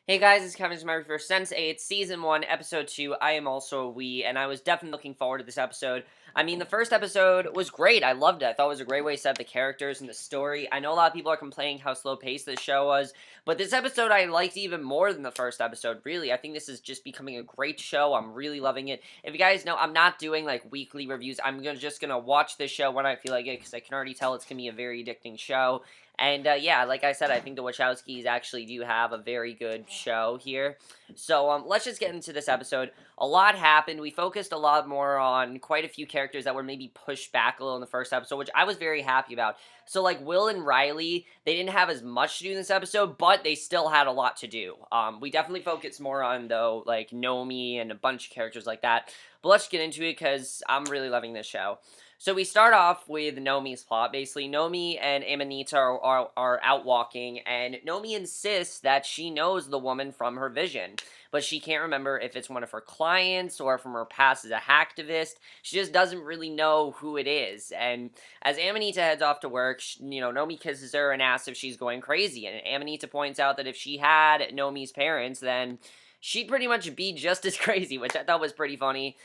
Hey guys, it's Kevin Smurfy for Sense8, Season 1, Episode 2. I am also a we, and I was definitely looking forward to this episode. I mean, the first episode was great. I loved it. I thought it was a great way to set up the characters and the story. I know a lot of people are complaining how slow-paced the show was, but this episode I liked even more than the first episode, really. I think this is just becoming a great show. I'm really loving it. If you guys know, I'm not doing, like, weekly reviews. I'm just gonna watch this show when I feel like it, because I can already tell it's gonna be a very addicting show. And, yeah, like I said, I think the Wachowskis actually do have a very good show here. So, let's just get into this episode. A lot happened. We focused a lot more on quite a few characters that were maybe pushed back a little in the first episode, which I was very happy about. So, like, Will and Riley, they didn't have as much to do in this episode, but they still had a lot to do. We definitely focused more on, though, like, Nomi and a bunch of characters like that. But let's get into it, because I'm really loving this show. So we start off with Nomi's plot. Basically, Nomi and Amanita are out walking, and Nomi insists that she knows the woman from her vision, but she can't remember if it's one of her clients or from her past as a hacktivist. She just doesn't really know who it is. And as Amanita heads off to work, Nomi kisses her and asks if she's going crazy, and Amanita points out that if she had Nomi's parents, then she'd pretty much be just as crazy, which I thought was pretty funny.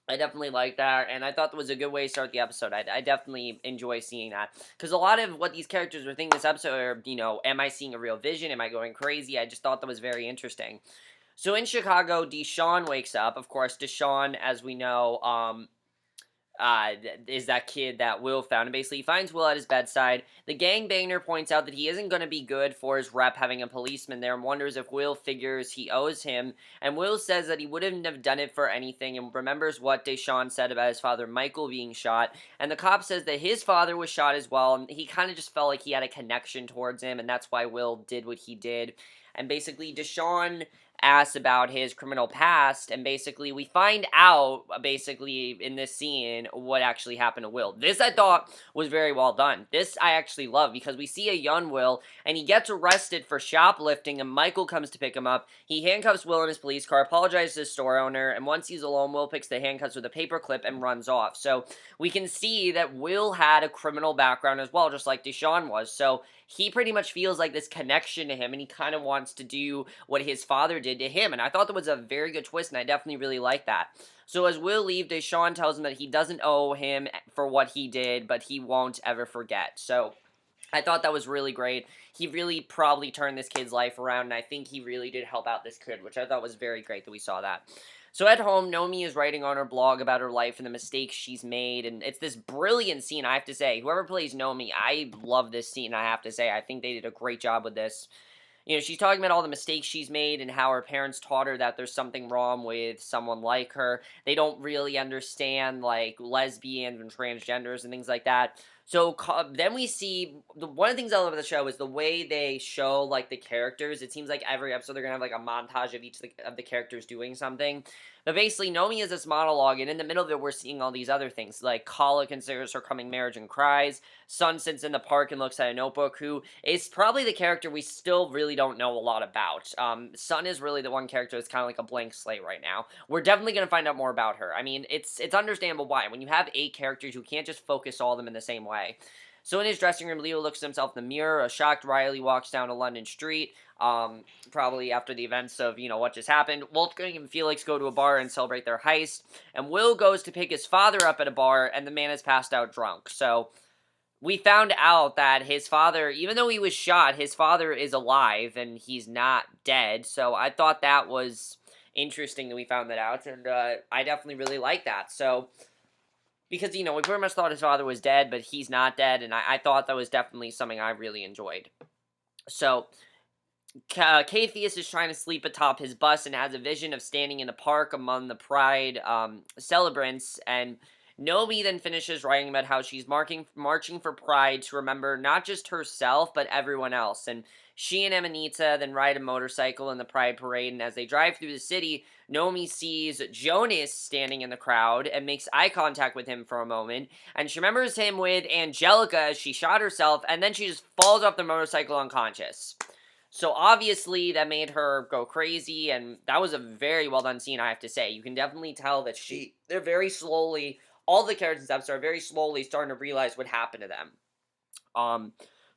I definitely like that, and I thought that was a good way to start the episode. I definitely enjoy seeing that, because a lot of what these characters were thinking this episode are, am I seeing a real vision? Am I going crazy? I just thought that was very interesting. So in Chicago, Deshawn wakes up. Of course, Deshawn, as we know, is that kid that Will found. And basically, he finds Will at his bedside. The gangbanger points out that he isn't going to be good for his rep having a policeman there, and wonders if Will figures he owes him. And Will says that he wouldn't have done it for anything, and remembers what Deshawn said about his father Michael being shot. And the cop says that his father was shot as well, and he kind of just felt like he had a connection towards him, and that's why Will did what he did. And basically, Deshawn asks about his criminal past, and basically we find out, basically, in this scene, what actually happened to Will. This, I thought, was very well done. This I actually love, because we see a young Will, and he gets arrested for shoplifting, and Michael comes to pick him up. He handcuffs Will in his police car, apologizes to the store owner, and once he's alone, Will picks the handcuffs with a paperclip and runs off. So, we can see that Will had a criminal background as well, just like Deshawn was. So, he pretty much feels like this connection to him, and he kind of wants to do what his father did to him, and I thought that was a very good twist, and I definitely really like that. So as Will leaves, Deshawn tells him that he doesn't owe him for what he did, but he won't ever forget. So I thought that was really great. He really probably turned this kid's life around, and I think he really did help out this kid, which I thought was very great that we saw that. So at home, Nomi is writing on her blog about her life and the mistakes she's made, and it's this brilliant scene, I have to say. Whoever plays Nomi, I love this scene, I have to say. I think they did a great job with this. She's talking about all the mistakes she's made and how her parents taught her that there's something wrong with someone like her. They don't really understand, like, lesbians and transgenders and things like that. So then we see, one of the things I love about the show is the way they show, like, the characters. It seems like every episode they're going to have, like, a montage of each of the characters doing something. But basically, Nomi is this monologue, and in the middle of it, we're seeing all these other things. Like, Kala considers her coming marriage and cries. Sun sits in the park and looks at a notebook, who is probably the character we still really don't know a lot about. Sun is really the one character that's kind of like a blank slate right now. We're definitely going to find out more about her. I mean, it's understandable why. When you have 8 characters, you can't just focus all of them in the same way. So in his dressing room, Leo looks at himself in the mirror. A shocked Riley walks down a London street, probably after the events of, what just happened. Wolfgang and Felix go to a bar and celebrate their heist, and Will goes to pick his father up at a bar, and the man is passed out drunk. So we found out that his father, even though he was shot, his father is alive, and he's not dead. So I thought that was interesting that we found that out, and I definitely really like that. So, because, we pretty much thought his father was dead, but he's not dead, and I thought that was definitely something I really enjoyed. So, Catheus is trying to sleep atop his bus and has a vision of standing in a park among the Pride celebrants, and Nomi then finishes writing about how she's marching for Pride to remember not just herself, but everyone else. And she and Amanita then ride a motorcycle in the Pride parade, and as they drive through the city, Nomi sees Jonas standing in the crowd and makes eye contact with him for a moment, and she remembers him with Angelica as she shot herself, and then she just falls off the motorcycle unconscious. So obviously that made her go crazy, and that was a very well done scene, I have to say. You can definitely tell that they're very slowly, all the characters in this episode are very slowly starting to realize what happened to them.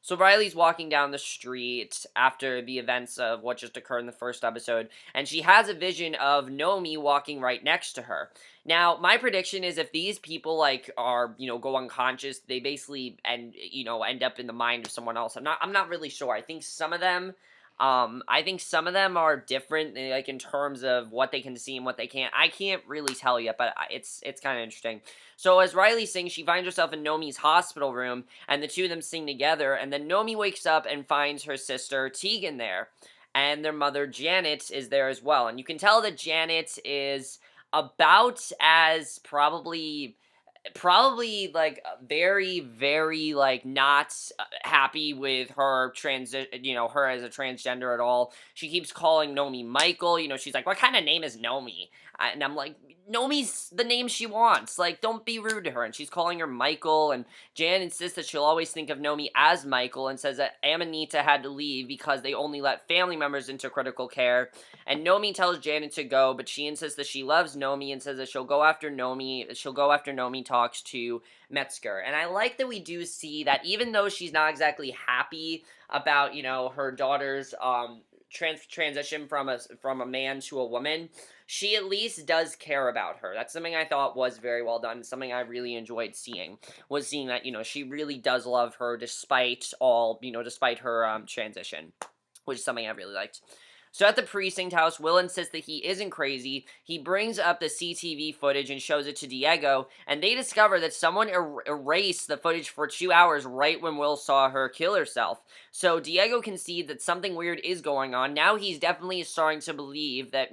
So Riley's walking down the street after the events of what just occurred in the first episode, and she has a vision of Nomi walking right next to her. Now, my prediction is if these people like are, go unconscious, they basically end up in the mind of someone else. I'm not really sure. I think some of them are different, like in terms of what they can see and what they can't. I can't really tell yet, but it's kind of interesting. So as Riley sings, she finds herself in Nomi's hospital room, and the two of them sing together, and then Nomi wakes up and finds her sister Tegan there, and their mother Janet is there as well, and you can tell that Janet is about as probably like very very like not happy with her her as a transgender at all. She keeps calling Nomi Michael. She's like, what kind of name is Nomi? And I'm like, Nomi's the name she wants, like, don't be rude to her. And she's calling her Michael, and Jan insists that she'll always think of Nomi as Michael, and says that Amanita had to leave because they only let family members into critical care. And Nomi tells Janet to go, but she insists that she loves Nomi and says that she'll go after Nomi talks to Metzger. And I like that we do see that even though she's not exactly happy about, her daughter's transition from a man to a woman, she at least does care about her. That's something I thought was very well done. Something I really enjoyed seeing that, she really does love her despite her transition, which is something I really liked. So at the precinct house, Will insists that he isn't crazy. He brings up the CTV footage and shows it to Diego, and they discover that someone erased the footage for 2 hours right when Will saw her kill herself. So Diego concedes that something weird is going on. Now he's definitely starting to believe that,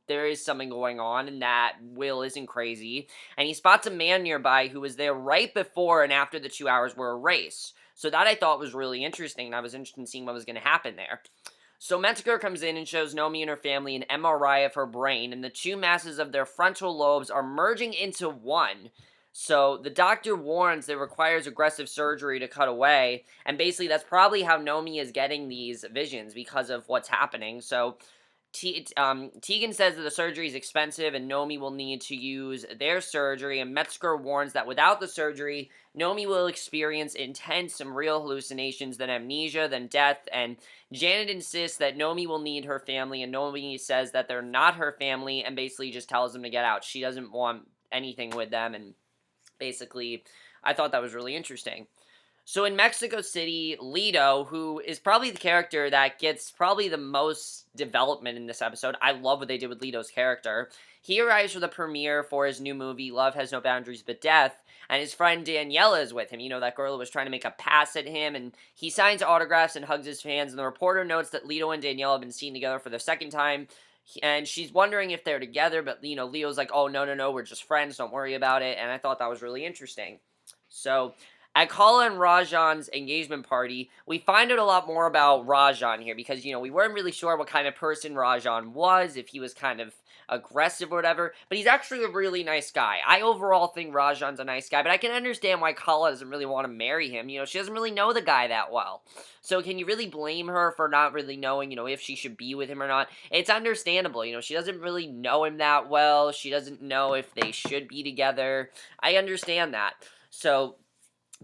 there is something going on and that Will isn't crazy. And he spots a man nearby who was there right before and after the 2 hours were erased. So that I thought was really interesting, and I was interested in seeing what was going to happen there. So Metzger comes in and shows Nomi and her family an MRI of her brain, and the two masses of their frontal lobes are merging into one. So the doctor warns that it requires aggressive surgery to cut away, and basically that's probably how Nomi is getting these visions because of what's happening. So Tegan says that the surgery is expensive and Nomi will need to use their surgery, and Metzger warns that without the surgery, Nomi will experience intense and real hallucinations, then amnesia, then death, and Janet insists that Nomi will need her family, and Nomi says that they're not her family, and basically just tells them to get out. She doesn't want anything with them, and basically, I thought that was really interesting. So in Mexico City, Lito, who is probably the character that gets probably the most development in this episode, I love what they did with Lito's character. He arrives for the premiere for his new movie, Love Has No Boundaries But Death, and his friend Daniella is with him. That girl who was trying to make a pass at him, and he signs autographs and hugs his fans, and the reporter notes that Lito and Daniella have been seen together for the second time, and she's wondering if they're together, but, Leo's like, oh, no, we're just friends, don't worry about it, and I thought that was really interesting. So at Kala and Rajam's engagement party, we find out a lot more about Rajam here because, we weren't really sure what kind of person Rajam was, if he was kind of aggressive or whatever, but he's actually a really nice guy. I overall think Rajam's a nice guy, but I can understand why Kala doesn't really want to marry him. She doesn't really know the guy that well. So can you really blame her for not really knowing, if she should be with him or not? It's understandable, she doesn't really know him that well. She doesn't know if they should be together. I understand that. So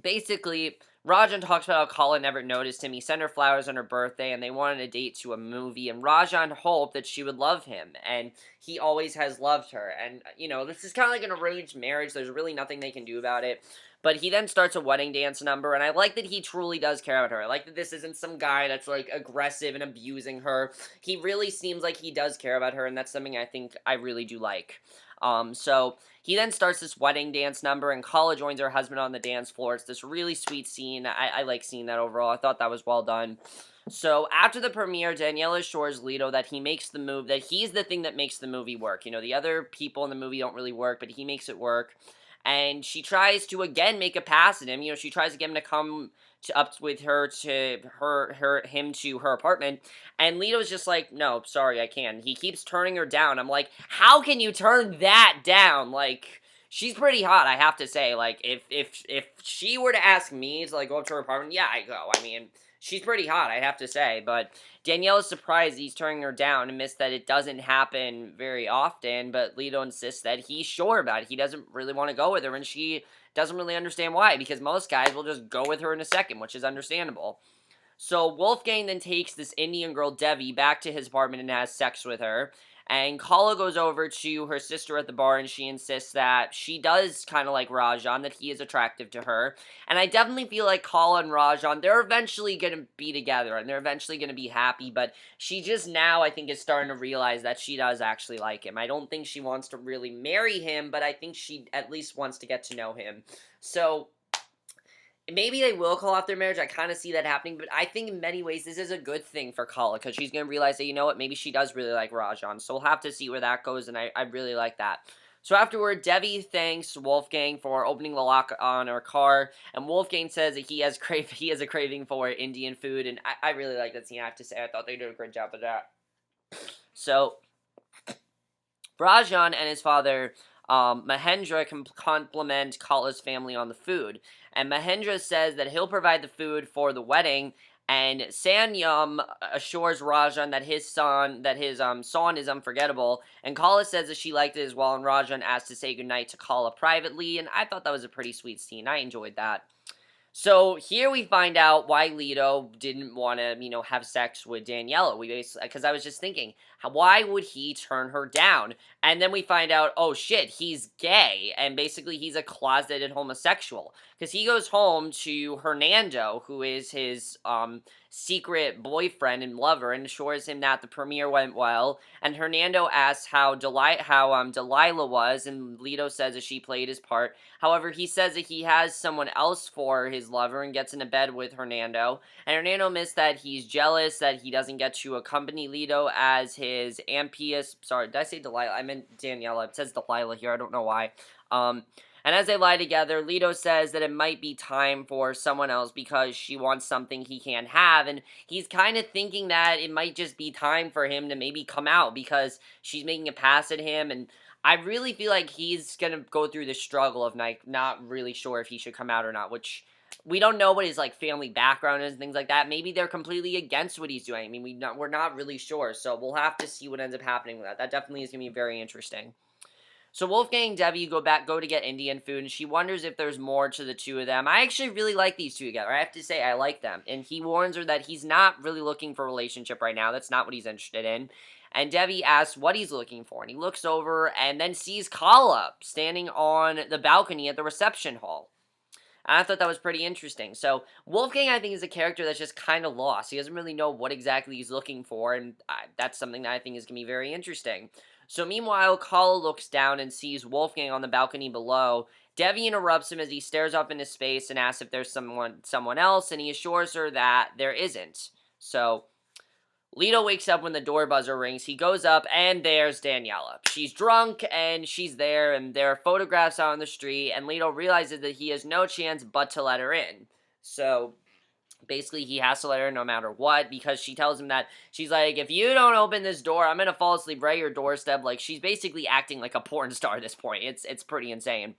basically, Rajam talks about how Colin never noticed him. He sent her flowers on her birthday, and they wanted a date to a movie, and Rajam hoped that she would love him, and he always has loved her. And, this is kind of like an arranged marriage. There's really nothing they can do about it. But he then starts a wedding dance number, and I like that he truly does care about her. I like that this isn't some guy that's, like, aggressive and abusing her. He really seems like he does care about her, and that's something I think I really do like. So he then starts this wedding dance number, and Kala joins her husband on the dance floor. It's this really sweet scene. I like seeing that overall. I thought that was well done. So after the premiere, Daniella assures Lito that he makes the move, that he's the thing that makes the movie work. The other people in the movie don't really work, but he makes it work. And she tries to again make a pass at him. She tries to get him to come up with her to him to her apartment, and Lito's just like, no, sorry, I can't. He keeps turning her down. I'm like, how can you turn that down? Like, she's pretty hot, I have to say. Like, if she were to ask me to, like, go up to her apartment, yeah, I go. I mean, she's pretty hot, I have to say. But Danielle's surprised he's turning her down and admits that it doesn't happen very often, but Lito insists that he's sure about it. He doesn't really want to go with her, and she doesn't really understand why, because most guys will just go with her in a second, which is understandable. So Wolfgang then takes this Indian girl, Devi, back to his apartment and has sex with her. And Kala goes over to her sister at the bar and she insists that she does kind of like Rajam, that he is attractive to her. And I definitely feel like Kala and Rajam, they're eventually going to be together and they're eventually going to be happy. But she just now, I think, is starting to realize that she does actually like him. I don't think she wants to really marry him, but I think she at least wants to get to know him. So maybe they will call off their marriage. I kind of see that happening, but I think in many ways this is a good thing for Kala because she's going to realize that, you know what, maybe she does really like Rajan. So we'll have to see where that goes, and I really like that. So afterward, Devi thanks Wolfgang for opening the lock on her car, and Wolfgang says that he has a craving for Indian food, and I really like that scene, I have to say. I thought they did a great job of that. So Rajan and his father, Mahendra, can compliment Kala's family on the food. And Mahendra says that he'll provide the food for the wedding, and Sanyam assures Rajan that his song is unforgettable, and Kala says that she liked it as well, and Rajan asks to say goodnight to Kala privately, and I thought that was a pretty sweet scene. I enjoyed that. So here we find out why Lito didn't want to, have sex with Daniella. Because I was just thinking, why would he turn her down? And then we find out, oh shit, he's gay, and basically he's a closeted homosexual. Because he goes home to Hernando, who is his secret boyfriend and lover, and assures him that the premiere went well. And Hernando asks how Delilah was, and Lito says that she played his part. However, he says that he has someone else for his lover and gets into bed with Hernando. And Hernando admits that he's jealous that he doesn't get to accompany Lito as his Ampius. Sorry, did I say Delilah? I meant Daniella. It says Delilah here. I don't know why. And as they lie together, Lito says that it might be time for someone else because she wants something he can't have. And he's kind of thinking that it might just be time for him to maybe come out because she's making a pass at him. And I really feel like he's going to go through the struggle of not really sure if he should come out or not, which we don't know what his family background is and things like that. Maybe they're completely against what he's doing. I mean, we're not really sure, so we'll have to see what ends up happening with that. That definitely is going to be very interesting. So Wolfgang and Devi go to get Indian food, and she wonders if there's more to the two of them. I actually really like these two together. I have to say, I like them. And he warns her that he's not really looking for a relationship right now. That's not what he's interested in. And Devi asks what he's looking for, and he looks over and then sees Kala standing on the balcony at the reception hall. And I thought that was pretty interesting. So Wolfgang, I think, is a character that's just kind of lost. He doesn't really know what exactly he's looking for, and that's something that I think is going to be very interesting. So meanwhile, Kala looks down and sees Wolfgang on the balcony below. Devi interrupts him as he stares up into space and asks if there's someone else, and he assures her that there isn't. So Lito wakes up when the door buzzer rings. He goes up, and there's Daniella. She's drunk, and she's there, and there are photographs out on the street, and Lito realizes that he has no chance but to let her in. So basically, he has to let her no matter what, because she tells him that, she's like, if you don't open this door, I'm gonna fall asleep right at your doorstep. Like, she's basically acting like a porn star at this point. It's pretty insane.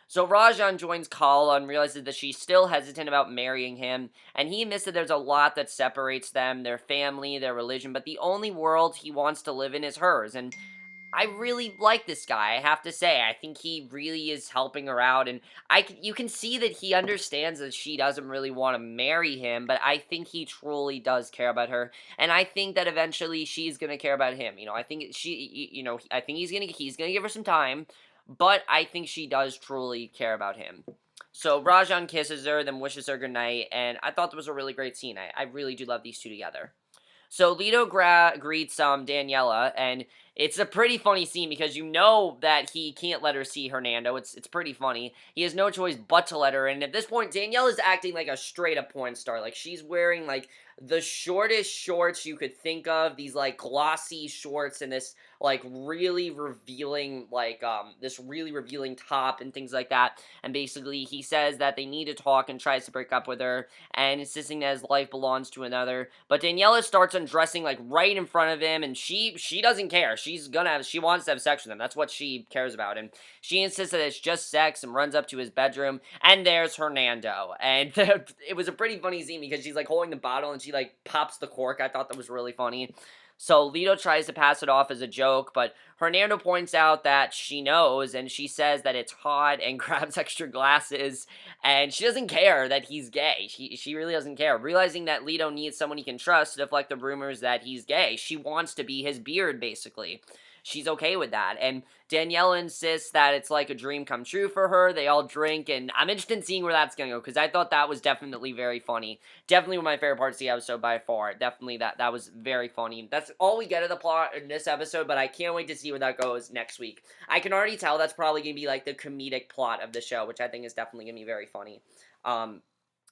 So Rajam joins Kala and realizes that she's still hesitant about marrying him, and he admits that there's a lot that separates them, their family, their religion, but the only world he wants to live in is hers, and I really like this guy, I have to say. I think he really is helping her out, and you can see that he understands that she doesn't really want to marry him, but I think he truly does care about her, and I think that eventually she's going to care about him. I think I think he's going to give her some time, but I think she does truly care about him. So Rajan kisses her, then wishes her goodnight, and I thought that was a really great scene. I really do love these two together. So Lito greets Daniella, and it's a pretty funny scene because you know that he can't let her see Hernando. It's pretty funny. He has no choice but to let her in. At this point, Daniella's acting like a straight-up porn star. Like, she's wearing, the shortest shorts you could think of. These, glossy shorts and this, really revealing, this really revealing top and things like that. And basically, he says that they need to talk and tries to break up with her, and insisting that his life belongs to another. But Daniella starts undressing, right in front of him, and she doesn't care. She wants to have sex with him. That's what she cares about. And she insists that it's just sex and runs up to his bedroom, and there's Hernando. And it was a pretty funny scene because she's, holding the bottle, and she, pops the cork. I thought that was really funny. So Lito tries to pass it off as a joke, but Hernando points out that she knows, and she says that it's hot and grabs extra glasses, and she doesn't care that he's gay. She really doesn't care. Realizing that Lito needs someone he can trust to deflect the rumors that he's gay. She wants to be his beard, basically. She's okay with that, and Daniella insists that it's like a dream come true for her. They all drink, and I'm interested in seeing where that's gonna go, because I thought that was definitely very funny. Definitely one of my favorite parts of the episode by far. Definitely that was very funny. That's all we get of the plot in this episode, but I can't wait to see where that goes next week. I can already tell that's probably gonna be like the comedic plot of the show, which I think is definitely gonna be very funny.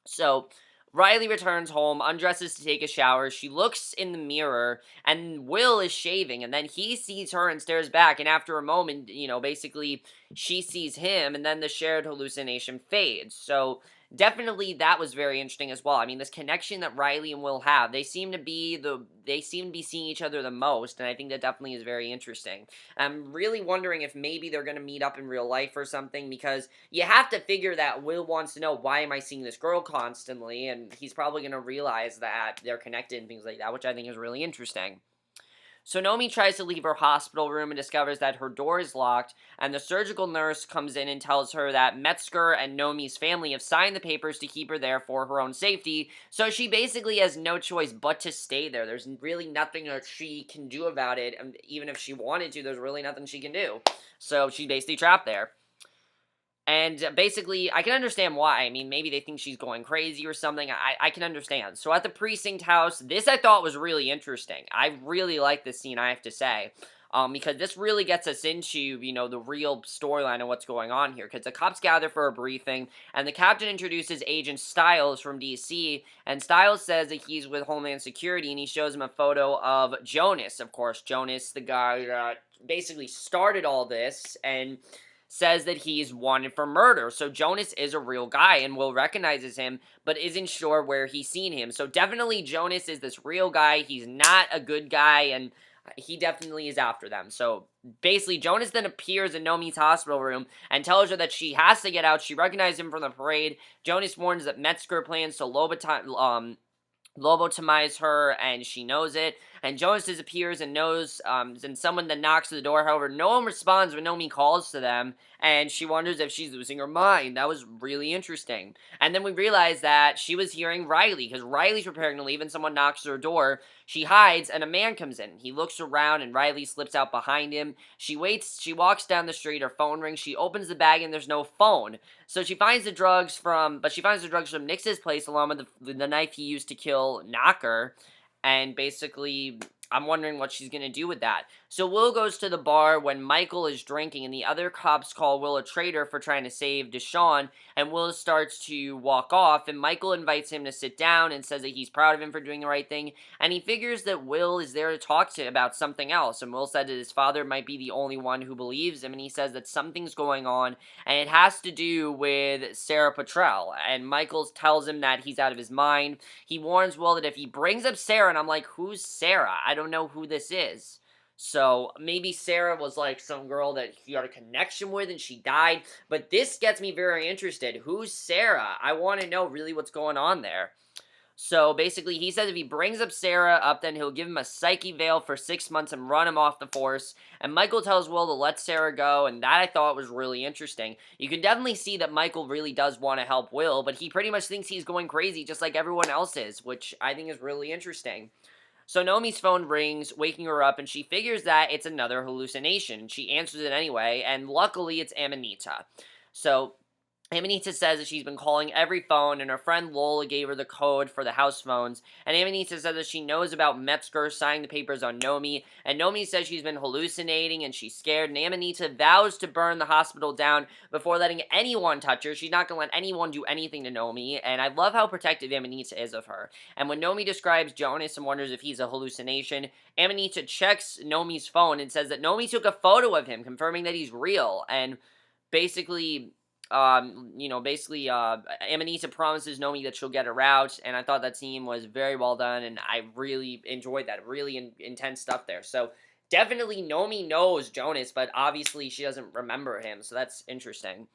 So Riley returns home, undresses to take a shower. She looks in the mirror, and Will is shaving, and then he sees her and stares back, and after a moment, basically, she sees him, and then the shared hallucination fades. So definitely that was very interesting as well. I mean, this connection that Riley and Will have, they seem to be seeing each other the most, and I think that definitely is very interesting. I'm really wondering if maybe they're going to meet up in real life or something, because you have to figure that Will wants to know, why am I seeing this girl constantly, and he's probably going to realize that they're connected and things like that, which I think is really interesting. So Nomi tries to leave her hospital room and discovers that her door is locked, and the surgical nurse comes in and tells her that Metzger and Nomi's family have signed the papers to keep her there for her own safety, so she basically has no choice but to stay there. There's really nothing that she can do about it, and even if she wanted to, there's really nothing she can do. So she's basically trapped there. And basically, I can understand why. I mean, maybe they think she's going crazy or something. I can understand. So at the precinct house, this I thought was really interesting. I really like this scene, I have to say. Because this really gets us into, the real storyline of what's going on here. Because the cops gather for a briefing, and the captain introduces Agent Stiles from DC, and Stiles says that he's with Homeland Security, and he shows him a photo of Jonas. Of course, Jonas, the guy that basically started all this, and says that he's wanted for murder. So Jonas is a real guy, and Will recognizes him, but isn't sure where he's seen him. So definitely Jonas is this real guy. He's not a good guy, and he definitely is after them. So basically, Jonas then appears in Nomi's hospital room and tells her that she has to get out. She recognizes him from the parade. Jonas warns that Metzger plans to lobotomize her, and she knows it. And Jonas disappears and knows, and someone then knocks at the door. However, no one responds when Nomi calls to them, and she wonders if she's losing her mind. That was really interesting. And then we realize that she was hearing Riley, because Riley's preparing to leave, and someone knocks at her door. She hides, and a man comes in. He looks around, and Riley slips out behind him. She waits, she walks down the street, her phone rings, she opens the bag, and there's no phone. So she finds the drugs from Nix's place, along with the knife he used to kill Knocker, and basically, I'm wondering what she's gonna do with that. So Will goes to the bar when Michael is drinking, and the other cops call Will a traitor for trying to save Deshawn, and Will starts to walk off, and Michael invites him to sit down and says that he's proud of him for doing the right thing, and he figures that Will is there to talk to about something else, and Will said that his father might be the only one who believes him, and he says that something's going on, and it has to do with Sara Petrel, and Michael tells him that he's out of his mind. He warns Will that if he brings up Sara, and I'm like, who's Sara? I don't know who this is. So maybe Sara was like some girl that he had a connection with and she died. But this gets me very interested. Who's Sara? I want to know really what's going on there. So basically, he says if he brings up Sara up, then he'll give him a psyche veil for 6 months and run him off the force. And Michael tells Will to let Sara go, and that I thought was really interesting. You can definitely see that Michael really does want to help Will, but he pretty much thinks he's going crazy just like everyone else is, which I think is really interesting. So Nomi's phone rings, waking her up, and she figures that it's another hallucination. She answers it anyway, and luckily it's Amanita. So Amanita says that she's been calling every phone, and her friend Lola gave her the code for the house phones, and Amanita says that she knows about Metzger signing the papers on Nomi, and Nomi says she's been hallucinating and she's scared, and Amanita vows to burn the hospital down before letting anyone touch her. She's not going to let anyone do anything to Nomi, and I love how protective Amanita is of her. And when Nomi describes Jonas and wonders if he's a hallucination, Amanita checks Nomi's phone and says that Nomi took a photo of him, confirming that he's real, and basically Amanita promises Nomi that she'll get her out, and I thought that scene was very well done, and I really enjoyed that. Really intense stuff there. So definitely Nomi knows Jonas, but obviously she doesn't remember him, so that's interesting.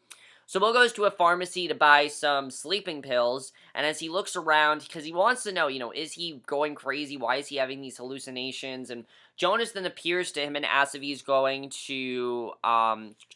So Will goes to a pharmacy to buy some sleeping pills, and as he looks around, because he wants to know, is he going crazy? Why is he having these hallucinations? And Jonas then appears to him and asks if he's going to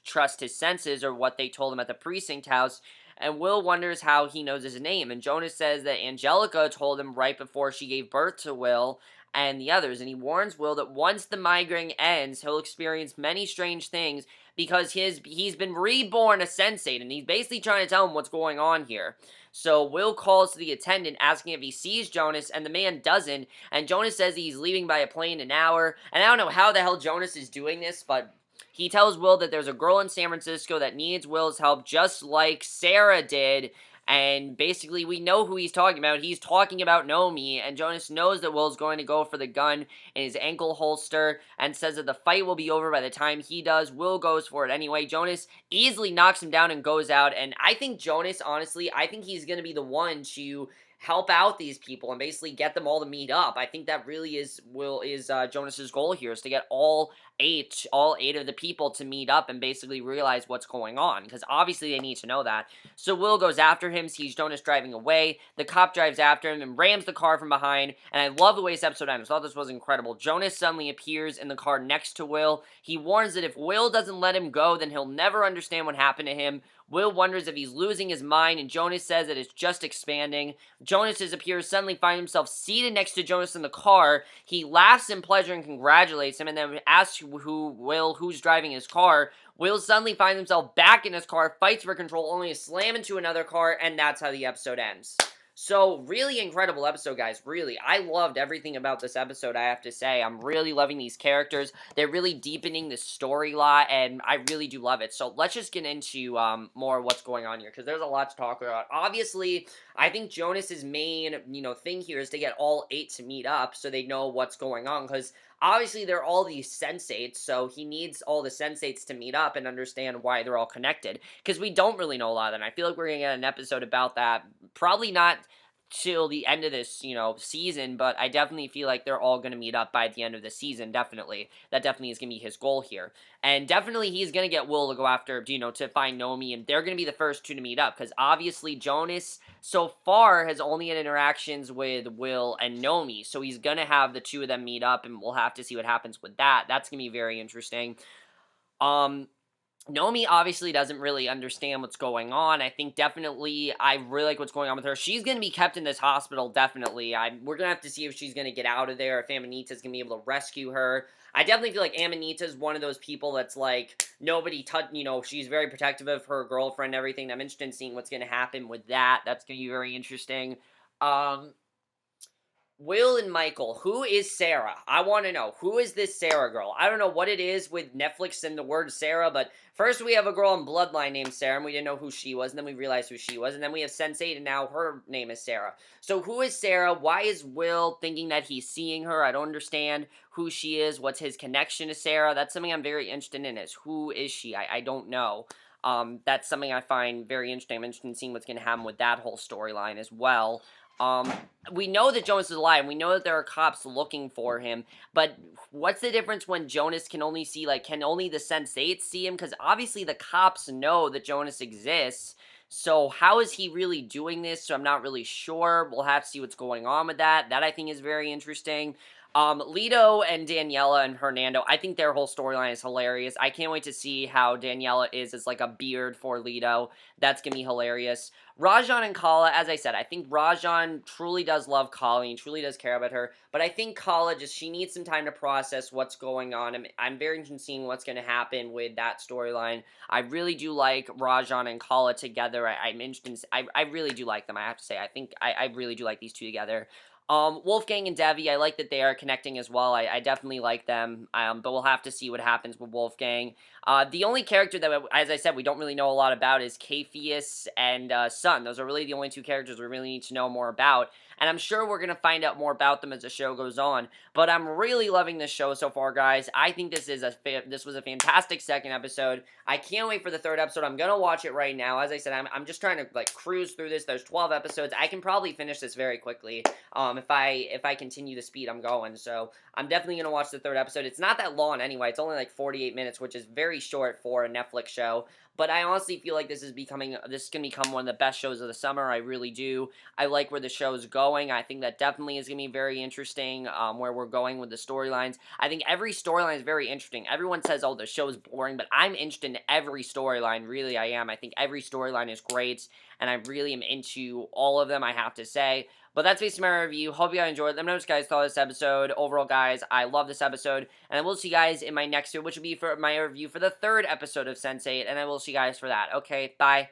trust his senses or what they told him at the precinct house. And Will wonders how he knows his name. And Jonas says that Angelica told him right before she gave birth to Will and the others. And he warns Will that once the migraine ends, he'll experience many strange things because he's been reborn a sensate. And he's basically trying to tell him what's going on here. So Will calls to the attendant asking if he sees Jonas, and the man doesn't. And Jonas says he's leaving by a plane in an hour. And I don't know how the hell Jonas is doing this, but he tells Will that there's a girl in San Francisco that needs Will's help just like Sara did. And basically, we know who he's talking about. He's talking about Nomi, and Jonas knows that Will's going to go for the gun in his ankle holster and says that the fight will be over by the time he does. Will goes for it anyway. Jonas easily knocks him down and goes out, and I think Jonas, honestly, I think he's going to be the one to help out these people and basically get them all to meet up. I think that really is Jonas's goal here, is to get all eight of the people to meet up and basically realize what's going on, because obviously they need to know that. So Will goes after him, sees Jonas driving away. The cop drives after him and rams the car from behind, and I love the way this episode ends. I thought this was incredible. Jonas suddenly appears in the car next to Will. He warns that if Will doesn't let him go, then he'll never understand what happened to him. Will wonders if he's losing his mind, and Jonas says that it's just expanding. Jonas appears, suddenly finds himself seated next to Jonas in the car. He laughs in pleasure and congratulates him, and then asks who's driving his car. Will suddenly finds himself back in his car, fights for control, only to slam into another car, and that's how the episode ends. So, really incredible episode, guys. Really. I loved everything about this episode, I have to say. I'm really loving these characters. They're really deepening the story lot, and I really do love it. So, let's just get into more of what's going on here, because there's a lot to talk about. Obviously, I think Jonas's main, thing here is to get all 8 to meet up so they know what's going on, because obviously they're all these sensates, so he needs all the sensates to meet up and understand why they're all connected, because we don't really know a lot of them. I feel like we're going to get an episode about that, probably not till the end of this, season, but I definitely feel like they're all going to meet up by the end of the season, definitely. That definitely is going to be his goal here. And definitely he's going to get Will to go after, to find Nomi, and they're going to be the first 2 to meet up, because obviously Jonas, so far, has only had interactions with Will and Nomi, so he's going to have the 2 of them meet up, and we'll have to see what happens with that. That's going to be very interesting. Nomi obviously doesn't really understand what's going on. I think definitely, I really like what's going on with her. She's going to be kept in this hospital, definitely. We're going to have to see if she's going to get out of there, if Amanita's going to be able to rescue her. I definitely feel like Amanita's one of those people that's like, nobody she's very protective of her girlfriend and everything. I'm interested in seeing what's going to happen with that. That's going to be very interesting. Will and Michael, who is Sara? I want to know, who is this Sara girl? I don't know what it is with Netflix and the word Sara, but first we have a girl in Bloodline named Sara, and we didn't know who she was, and then we realized who she was, and then we have Sense8, and now her name is Sara. So who is Sara? Why is Will thinking that he's seeing her? I don't understand who she is. What's his connection to Sara? That's something I'm very interested in, is who is she? I don't know. That's something I find very interesting. I'm interested in seeing what's going to happen with that whole storyline as well. We know that Jonas is alive, and we know that there are cops looking for him, but what's the difference when Jonas can only see, can only the sensates see him? Because obviously the cops know that Jonas exists, so how is he really doing this? So I'm not really sure. We'll have to see what's going on with that. That I think is very interesting. Lito and Daniella and Hernando, I think their whole storyline is hilarious. I can't wait to see how Daniella is as, a beard for Lito. That's gonna be hilarious. Rajam and Kala, as I said, I think Rajam truly does love Kala and truly does care about her, but I think Kala she needs some time to process what's going on. I'm very interested in seeing what's going to happen with that storyline. I really do like Rajam and Kala together. I'm interested I really do like them, I have to say. I really do like these 2 together. Wolfgang and Devi, I like that they are connecting as well. I definitely like them, but we'll have to see what happens with Wolfgang. The only character that, as I said, we don't really know a lot about is Capheus and Sun. Those are really the only 2 characters we really need to know more about, and I'm sure we're going to find out more about them as the show goes on, but I'm really loving this show so far, guys. I think this was a fantastic 2nd episode. I can't wait for the 3rd episode. I'm going to watch it right now. As I said, I'm just trying to, cruise through this. There's 12 episodes. I can probably finish this very quickly, if I continue the speed I'm going, so I'm definitely going to watch the 3rd episode. It's not that long anyway. It's only 48 minutes, which is very short for a Netflix show, but I honestly feel like this is going to become one of the best shows of the summer. I really do. I like where the show is going. I think that definitely is going to be very interesting, where we're going with the storylines. I think every storyline is very interesting. Everyone says, oh, the show is boring, but I'm interested in every storyline. Really, I am. I think every storyline is great, and I really am into all of them, I have to say. But that's basically my review. Hope you guys enjoyed. Let me know what you guys thought of this episode. Overall, guys, I love this episode. And I will see you guys in my next video, which will be for my review for the third episode of Sense8. And I will see you guys for that. Okay, bye.